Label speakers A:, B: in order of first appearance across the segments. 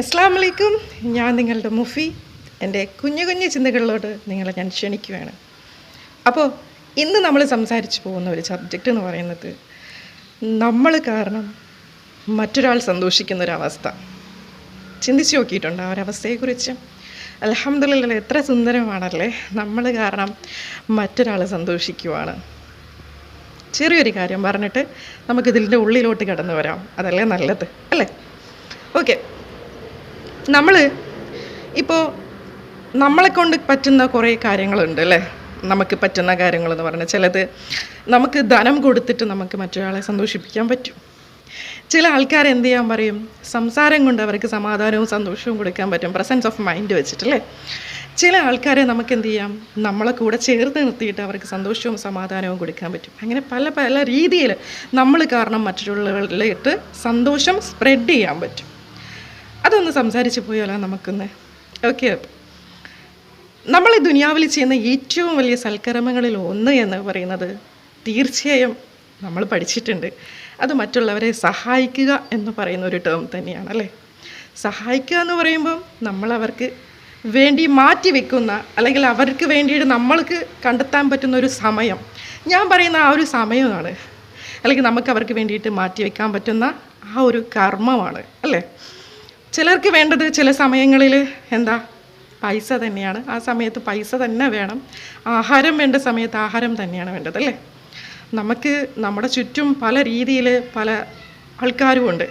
A: അസ്സലാമു അലൈക്കും. ഞാൻ നിങ്ങളുടെ മുഫി. എൻ്റെ കുഞ്ഞു കുഞ്ഞു ചിന്തകളിലോട്ട് നിങ്ങളെ ഞാൻ ക്ഷണിക്കുകയാണ്. അപ്പോൾ ഇന്ന് നമ്മൾ സംസാരിച്ചു പോകുന്ന ഒരു സബ്ജക്റ്റ് എന്ന് പറയുന്നത് നമ്മൾ കാരണം മറ്റൊരാൾ സന്തോഷിക്കുന്നൊരവസ്ഥ. ചിന്തിച്ച് നോക്കിയിട്ടുണ്ടോ ആ ഒരവസ്ഥയെക്കുറിച്ച്? അൽഹംദുലില്ലാഹ്, എത്ര സുന്ദരമാണല്ലേ നമ്മൾ കാരണം മറ്റൊരാൾ സന്തോഷിക്കുവാണ്. ചെറിയൊരു കാര്യം പറഞ്ഞിട്ട് നമുക്കിതിൻ്റെ ഉള്ളിലോട്ട് കടന്നു വരാം, അതല്ലേ നല്ലത് അല്ലേ? ഓക്കെ, നമ്മൾ ഇപ്പോൾ നമ്മളെക്കൊണ്ട് പറ്റുന്ന കുറേ കാര്യങ്ങളുണ്ട് അല്ലേ? നമുക്ക് പറ്റുന്ന കാര്യങ്ങളെന്ന് പറഞ്ഞാൽ ചിലത് നമുക്ക് ധനം കൊടുത്തിട്ട് നമുക്ക് മറ്റൊരാളെ സന്തോഷിപ്പിക്കാൻ പറ്റും. ചില ആൾക്കാർ എന്ത് ചെയ്യാൻ പറയും, സംസാരം കൊണ്ട് അവർക്ക് സമാധാനവും സന്തോഷവും കൊടുക്കാൻ പറ്റും, പ്രസൻസ് ഓഫ് മൈൻഡ് വെച്ചിട്ടല്ലേ. ചില ആൾക്കാരെ നമുക്ക് എന്ത് ചെയ്യാം, നമ്മളെ കൂടെ ചേർത്ത് നിർത്തിയിട്ട് അവർക്ക് സന്തോഷവും സമാധാനവും കൊടുക്കാൻ പറ്റും. അങ്ങനെ പല പല രീതിയിൽ നമ്മൾ കാരണം മറ്റുള്ളവരിലേക്ക് സന്തോഷം സ്പ്രെഡ് ചെയ്യാൻ പറ്റും. അതൊന്ന് സംസാരിച്ച് പോയാലോ നമുക്കൊന്ന്? ഓക്കെ, നമ്മൾ ഈ ദുനിയാവിൽ ചെയ്യുന്ന ഏറ്റവും വലിയ സൽക്കർമ്മങ്ങളിൽ ഒന്ന് എന്ന് പറയുന്നത് തീർച്ചയായും നമ്മൾ പഠിച്ചിട്ടുണ്ട്, അത് മറ്റുള്ളവരെ സഹായിക്കുക എന്ന് പറയുന്ന ഒരു ടേം തന്നെയാണ് അല്ലേ? സഹായിക്കുക എന്ന് പറയുമ്പം നമ്മൾ അവർക്ക് വേണ്ടി മാറ്റി വെക്കുന്ന, അല്ലെങ്കിൽ അവർക്ക് വേണ്ടിയിട്ട് നമ്മൾക്ക് കണ്ടെത്താൻ പറ്റുന്ന ഒരു സമയം, ഞാൻ പറയുന്ന ആ ഒരു സമയമാണ്, അല്ലെങ്കിൽ നമുക്ക് അവർക്ക് വേണ്ടിയിട്ട് മാറ്റി വെക്കാൻ പറ്റുന്ന ആ ഒരു കർമ്മമാണ് അല്ലേ? ചിലർക്ക് വേണ്ടത് ചില സമയങ്ങളിൽ എന്താ, പൈസ തന്നെയാണ്. ആ സമയത്ത് പൈസ തന്നെ വേണം. ആഹാരം വേണ്ട സമയത്ത് ആഹാരം തന്നെയാണ് വേണ്ടത് അല്ലേ? നമുക്ക് നമ്മുടെ ചുറ്റും പല രീതിയിൽ പല ആൾക്കാരും ഉണ്ട്.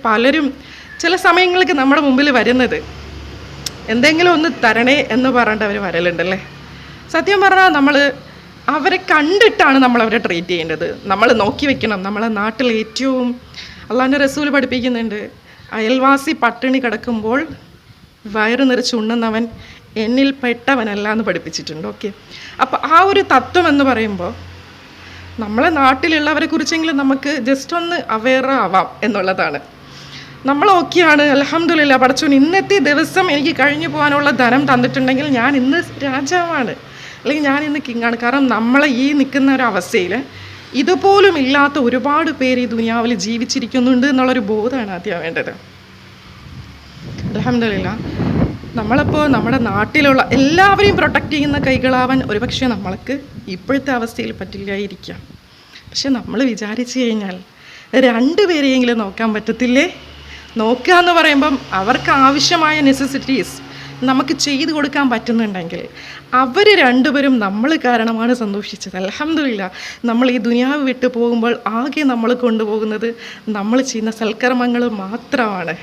A: പലരും ചില സമയങ്ങൾക്ക് നമ്മുടെ മുമ്പിൽ വരുന്നത് എന്തെങ്കിലും ഒന്ന് തരണേ എന്ന് പറഞ്ഞിട്ട് അവർ വരലുണ്ടല്ലേ. സത്യം പറഞ്ഞാൽ നമ്മൾ അവരെ കണ്ടിട്ടാണ് നമ്മൾ അവരെ ട്രീറ്റ് ചെയ്യേണ്ടത്. നമ്മൾ നോക്കി വെക്കണം. നമ്മളെ നാട്ടിൽ ഏറ്റവും അള്ളാഹുവിൻ്റെ റസൂൽ പഠിപ്പിക്കുന്നുണ്ട്, അയൽവാസി പട്ടിണി കിടക്കുമ്പോൾ വയറ് നിറച്ച് ഉണ്ണുന്നവൻ എന്നിൽ പെട്ടവനല്ല എന്ന് പഠിപ്പിച്ചിട്ടുണ്ട്. ഓക്കെ, അപ്പോൾ ആ ഒരു തത്വം എന്ന് പറയുമ്പോൾ നമ്മളെ നാട്ടിലുള്ളവരെ കുറിച്ചെങ്കിലും നമുക്ക് ജസ്റ്റ് ഒന്ന് അവെയർ ആവാം എന്നുള്ളതാണ്. നമ്മൾ ഓക്കെയാണ്, അൽഹംദുലില്ലാഹ്, പടച്ചോൻ ഇന്നത്തെ ദിവസം എനിക്ക് കഴിഞ്ഞു പോകാനുള്ള ധനം തന്നിട്ടുണ്ടെങ്കിൽ ഞാൻ ഇന്ന് രാജാവാണ്, അല്ലെങ്കിൽ ഞാൻ ഇന്ന് കിങ്ങാണ്. കാരണം നമ്മളെ ഈ നിൽക്കുന്ന ഒരു അവസ്ഥയിൽ ഇതുപോലും ഇല്ലാത്ത ഒരുപാട് പേര് ഈ ദുനിയാവിൽ ജീവിച്ചിരിക്കുന്നുണ്ട് എന്നുള്ളൊരു ബോധമാണ് ആദ്യം വേണ്ടത്. അൽഹംദുലില്ലാഹ്, നമ്മളപ്പോൾ നമ്മുടെ നാട്ടിലുള്ള എല്ലാവരെയും പ്രൊട്ടക്റ്റ് ചെയ്യുന്ന കൈകളാവാൻ ഒരുപക്ഷെ നമ്മൾക്ക് ഇപ്പോഴത്തെ അവസ്ഥയിൽ പറ്റില്ലായിരിക്കാം. പക്ഷെ നമ്മൾ വിചാരിച്ചു കഴിഞ്ഞാൽ രണ്ടുപേരെയെങ്കിലും നോക്കാൻ പറ്റത്തില്ലേ? നോക്കുക എന്ന് പറയുമ്പം അവർക്ക് ആവശ്യമായ നെസസിറ്റീസ് നമുക്ക് ചെയ്തു കൊടുക്കാൻ പറ്റുന്നുണ്ടെങ്കിൽ അവർ രണ്ടുപേരും നമ്മൾ കാരണമാണ് സന്തോഷിച്ചത്. അൽഹംദുലില്ലാഹ്, നമ്മൾ ഈ ദുനിയാവ് വിട്ടു പോകുമ്പോൾ ആകെ നമ്മൾ കൊണ്ടുപോകുന്നത് നമ്മൾ ചെയ്യുന്ന സൽക്കർമ്മങ്ങൾ മാത്രമാണ്.